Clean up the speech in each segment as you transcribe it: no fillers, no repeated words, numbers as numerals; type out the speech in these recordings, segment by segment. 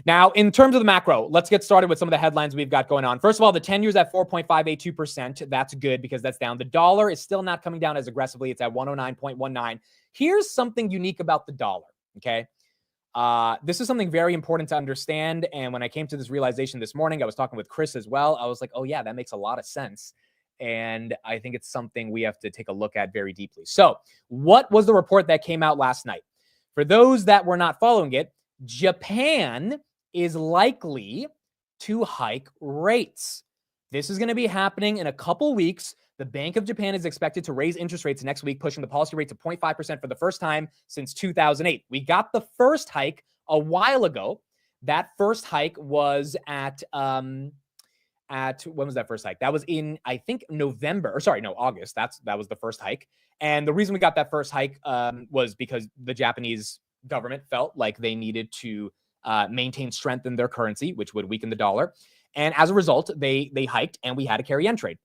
Now, in terms of the macro, let's get started with some of the headlines we've got going on. First of all, the 10-year's at 4.582%. That's good because that's down. The dollar is still not coming down as aggressively. It's at 109.19. Here's something unique about the dollar, okay? This is something very important to understand. And when I came to this realization this morning, I was talking with Chris as well. I was like, oh yeah, that makes a lot of sense. And I think it's something we have to take a look at very deeply. So what was the report that came out last night? For those that were not following it, Japan is likely to hike rates. This is going to be happening in a couple weeks. The Bank of Japan is expected to raise interest rates next week, pushing the policy rate to 0.5% for the first time since 2008. We got the first hike a while ago. That first hike was at when was that first hike? That was in, I think, August. That was the first hike. And the reason we got that first hike was because the Japanese government felt like they needed to maintain strength in their currency, which would weaken the dollar. And as a result, they hiked, and we had a carry yen trade,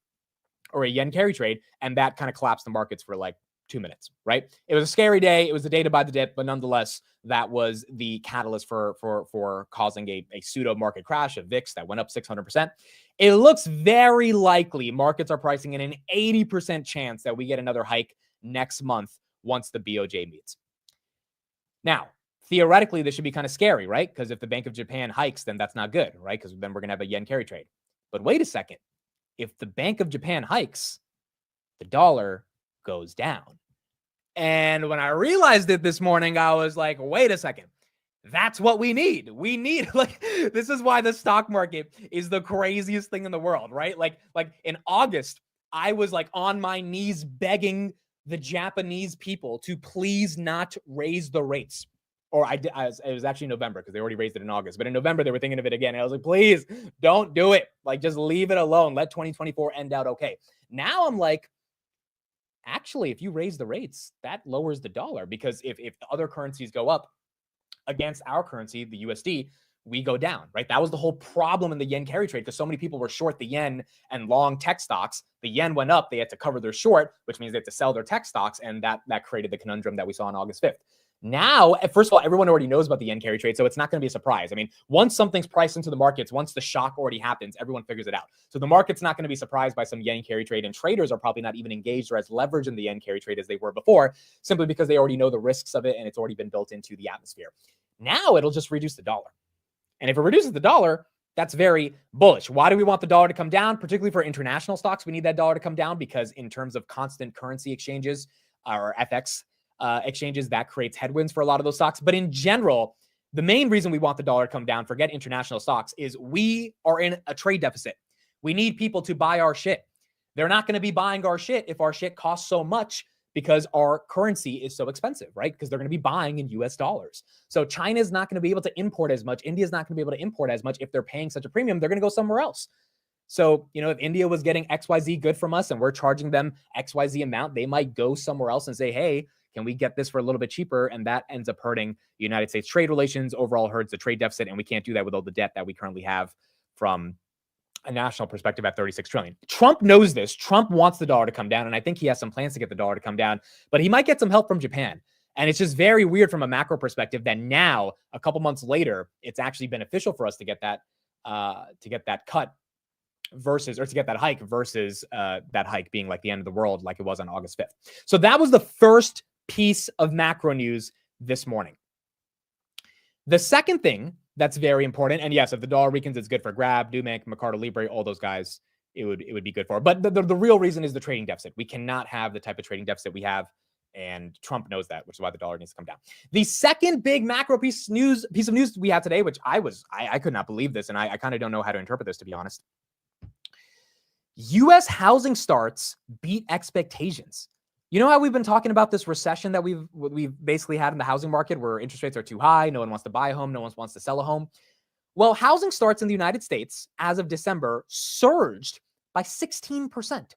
or a yen carry trade, and that kind of collapsed the markets for like 2 minutes, right? It was a scary day. It was the day to buy the dip, but nonetheless, that was the catalyst for causing a pseudo market crash, a VIX that went up 600%. It looks very likely markets are pricing in an 80% chance that we get another hike next month once the BOJ meets. Now, theoretically, this should be kind of scary, right? Because if the Bank of Japan hikes, then that's not good, right? Because then we're going to have a yen carry trade. But wait a second. If the Bank of Japan hikes, the dollar goes down. And when I realized it this morning, I was like, wait a second. That's what we need. We need, like, this is why the stock market is the craziest thing in the world, right? Like in August, I was like on my knees begging the Japanese people to please not raise the rates. Or it was actually November because they already raised it in August. But in November, they were thinking of it again. And I was like, please don't do it. Like, just leave it alone. Let 2024 end out okay. Now I'm like, actually, if you raise the rates, that lowers the dollar, because if other currencies go up against our currency, the USD, we go down, right? That was the whole problem in the yen carry trade, because so many people were short the yen and long tech stocks. The yen went up, they had to cover their short, which means they had to sell their tech stocks, and that created the conundrum that we saw on August 5th. Now, first of all, everyone already knows about the yen carry trade, so it's not going to be a surprise. I mean, once something's priced into the markets, once the shock already happens, everyone figures it out. So the market's not going to be surprised by some yen carry trade, and traders are probably not even engaged or as leveraged in the yen carry trade as they were before, simply because they already know the risks of it, and it's already been built into the atmosphere. Now it'll just reduce the dollar. And if it reduces the dollar, that's very bullish. Why do we want the dollar to come down? Particularly for international stocks, we need that dollar to come down, because in terms of constant currency exchanges or FX exchanges, that creates headwinds for a lot of those stocks. But in general, the main reason we want the dollar to come down, forget international stocks, is we are in a trade deficit. We need people to buy our shit. They're not going to be buying our shit if our shit costs so much, because our currency is so expensive, right? Because they're going to be buying in US dollars. So China's not going to be able to import as much. India's not going to be able to import as much. If they're paying such a premium, they're going to go somewhere else. So, if India was getting XYZ good from us and we're charging them XYZ amount, they might go somewhere else and say, hey, can we get this for a little bit cheaper? And that ends up hurting the United States trade relations, overall hurts the trade deficit. And we can't do that with all the debt that we currently have from a national perspective at 36 trillion. Trump knows this. Trump wants the dollar to come down, and I think he has some plans to get the dollar to come down, but he might get some help from Japan. And it's just very weird from a macro perspective that now, a couple months later, it's actually beneficial for us to get that cut to get that hike versus that hike being like the end of the world, like it was on August 5th. So that was the first piece of macro news this morning. The second thing that's very important, and yes, if the dollar weakens, it's good for Grab, Nubank, Mercado Libre, all those guys, it would be good for. But the real reason is the trading deficit. We cannot have the type of trading deficit we have, and Trump knows that, which is why the dollar needs to come down. The second big macro piece of news we have today, which I could not believe this, and I kind of don't know how to interpret this, to be honest. U.S. housing starts beat expectations. You know how we've been talking about this recession that we've basically had in the housing market, where interest rates are too high, no one wants to buy a home, no one wants to sell a home? Well, housing starts in the United States as of December surged by 16%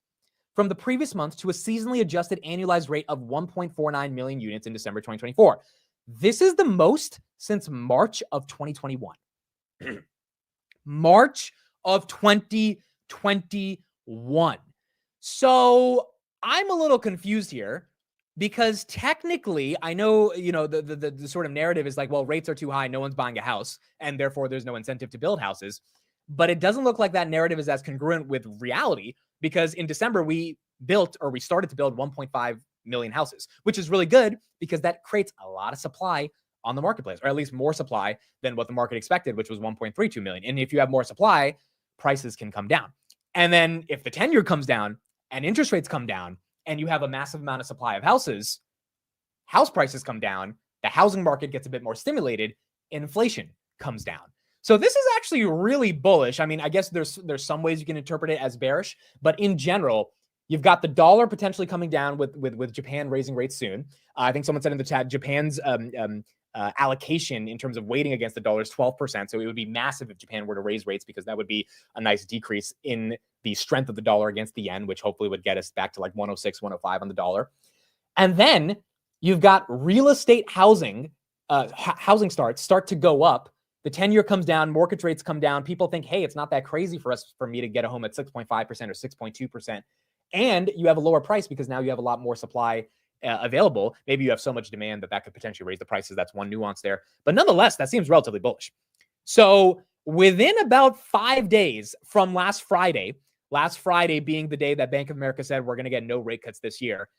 from the previous month to a seasonally adjusted annualized rate of 1.49 million units in December 2024. This is the most since March of 2021. March of 2021. So I'm a little confused here. Because technically, I know, the sort of narrative is like, well, rates are too high, no one's buying a house, and therefore there's no incentive to build houses. But it doesn't look like that narrative is as congruent with reality, because in December we started to build 1.5 million houses, which is really good because that creates a lot of supply on the marketplace, or at least more supply than what the market expected, which was 1.32 million. And if you have more supply, prices can come down. And then if the 10-year comes down and interest rates come down, and you have a massive amount of supply of houses, house prices come down, the housing market gets a bit more stimulated, inflation comes down. So this is actually really bullish. I mean, I guess there's some ways you can interpret it as bearish, but in general, you've got the dollar potentially coming down with Japan raising rates soon. I think someone said in the chat, Japan's allocation in terms of weighting against the dollar is 12%. So it would be massive if Japan were to raise rates, because that would be a nice decrease in the strength of the dollar against the yen, which hopefully would get us back to like 106, 105 on the dollar. And then you've got real estate housing starts start to go up. The 10-year comes down, mortgage rates come down. People think, hey, it's not that crazy for me to get a home at 6.5% or 6.2%. And you have a lower price because now you have a lot more supply available. Maybe you have so much demand that could potentially raise the prices. That's one nuance there. But nonetheless, that seems relatively bullish. So within about 5 days from last Friday being the day that Bank of America said we're going to get no rate cuts this year,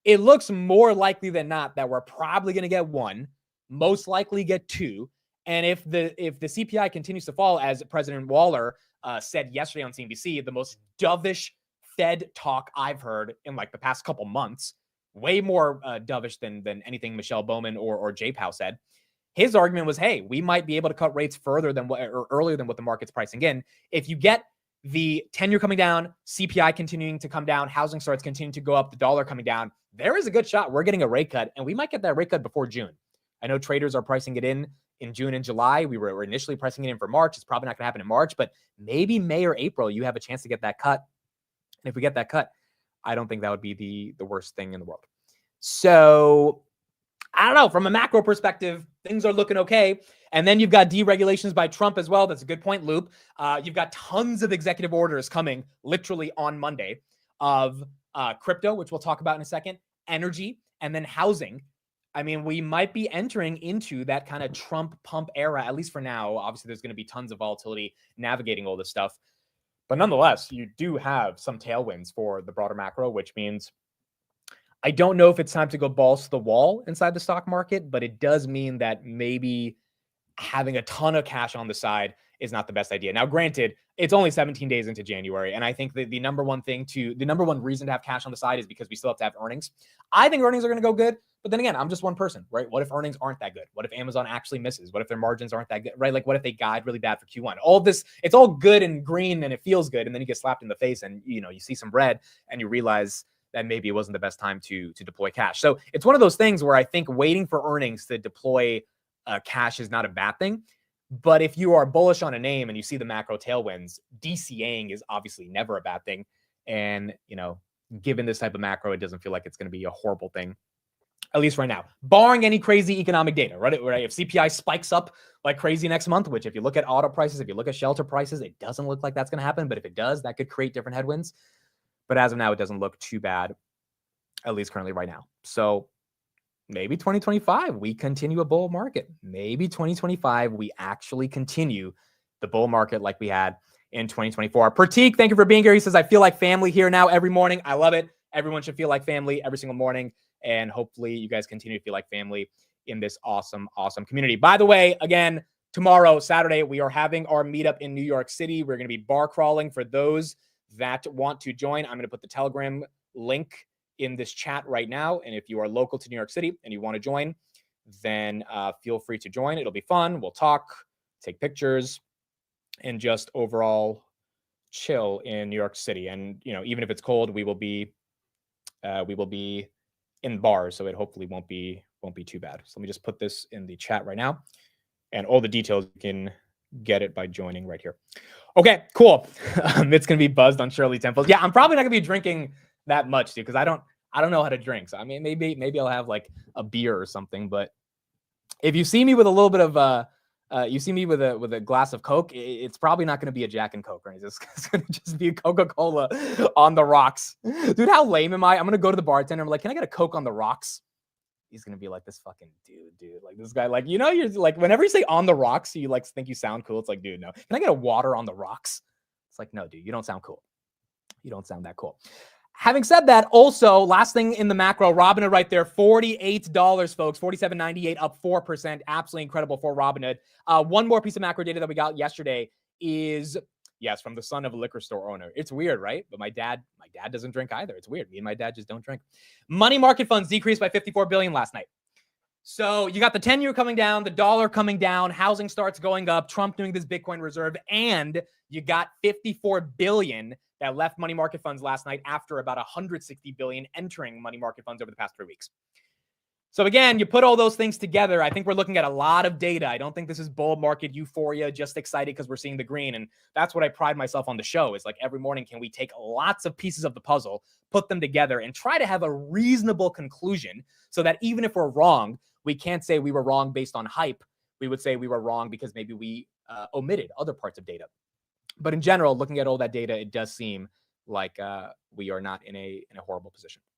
it looks more likely than not that we're probably going to get one, most likely get two. And if the CPI continues to fall, as President Waller said yesterday on CNBC, the most dovish Fed talk I've heard in like the past couple months, way more dovish than anything Michelle Bowman or Jay Powell said. His argument was, hey, we might be able to cut rates further than or earlier than what the market's pricing in. If you get the 10-year coming down, CPI continuing to come down, housing starts continuing to go up, the dollar coming down, there is a good shot we're getting a rate cut, and we might get that rate cut before June. I know traders are pricing it in June and July. We were initially pricing it in for March. It's probably not going to happen in March, but maybe May or April, you have a chance to get that cut. And if we get that cut, I don't think that would be the worst thing in the world. So I don't know. From a macro perspective, things are looking okay. And then you've got deregulations by Trump as well. That's a good point, Loop. You've got tons of executive orders coming literally on Monday of crypto, which we'll talk about in a second, energy, and then housing. I mean, we might be entering into that kind of Trump pump era, at least for now. Obviously, there's going to be tons of volatility navigating all this stuff. But nonetheless, you do have some tailwinds for the broader macro, which means I don't know if it's time to go balls to the wall inside the stock market, but it does mean that maybe having a ton of cash on the side is not the best idea. Now, granted, it's only 17 days into January, and I think that the number one reason to have cash on the side is because we still have to have earnings. I think earnings are going to go good, but then again, I'm just one person, right? What if earnings aren't that good? What if Amazon actually misses? What if their margins aren't that good, right? Like, what if they guide really bad for Q1? All this, it's all good and green, and it feels good, and then you get slapped in the face, and you see some red, and you realize that maybe it wasn't the best time to deploy cash. So it's one of those things where I think waiting for earnings to deploy cash is not a bad thing. But if you are bullish on a name and you see the macro tailwinds, DCAing is obviously never a bad thing. And, given this type of macro, it doesn't feel like it's going to be a horrible thing, at least right now, barring any crazy economic data, right? If CPI spikes up like crazy next month, which if you look at auto prices, if you look at shelter prices, it doesn't look like that's going to happen. But if it does, that could create different headwinds. But as of now, it doesn't look too bad, at least currently right now. So maybe 2025, we continue a bull market. Maybe 2025, we actually continue the bull market like we had in 2024. Pratik, thank you for being here. He says, I feel like family here now every morning. I love it. Everyone should feel like family every single morning. And hopefully you guys continue to feel like family in this awesome, awesome community. By the way, again, tomorrow, Saturday, we are having our meetup in New York City. We're going to be bar crawling. For those that want to join, I'm going to put the Telegram link in this chat right now. And if you are local to New York City and you want to join, then feel free to join. It'll be fun. We'll talk, take pictures, and just overall chill in New York City. And, even if it's cold, we will be in bars. So it hopefully won't be too bad. So let me just put this in the chat right now, and all the details, you can get it by joining right here. Okay, cool. It's going to be buzzed on Shirley Temples. Yeah, I'm probably not going to be drinking that much, dude, because I don't know how to drink. So I mean, maybe I'll have like a beer or something. But if you see me with a little bit of You see me with a glass of Coke, it's probably not going to be a Jack and Coke, right? It's going to just be a Coca-Cola on the rocks. Dude, how lame am I? I'm going to go to the bartender. I'm like, can I get a Coke on the rocks? He's going to be like, this fucking dude. Like this guy, like, you know, you're like, whenever you say on the rocks, you like think you sound cool. It's like, dude, no. Can I get a water on the rocks? It's like, no, dude, you don't sound cool. You don't sound that cool. Having said that, also, last thing in the macro, Robinhood right there, $48, folks, $47.98, up 4%. Absolutely incredible for Robinhood. One more piece of macro data that we got yesterday is, yes, from the son of a liquor store owner. It's weird, right? But my dad doesn't drink either. It's weird. Me and my dad just don't drink. Money market funds decreased by $54 billion last night. So you got the 10-year coming down, the dollar coming down, housing starts going up, Trump doing this Bitcoin reserve, and you got $54 billion that left money market funds last night after about $160 billion entering money market funds over the past 3 weeks. So again, you put all those things together, I think we're looking at a lot of data. I don't think this is bull market euphoria, just excited because we're seeing the green. And that's what I pride myself on the show is like every morning, can we take lots of pieces of the puzzle, put them together and try to have a reasonable conclusion so that even if we're wrong, we can't say we were wrong based on hype. We would say we were wrong because maybe we omitted other parts of data. But in general, looking at all that data, it does seem like we are not in a horrible position.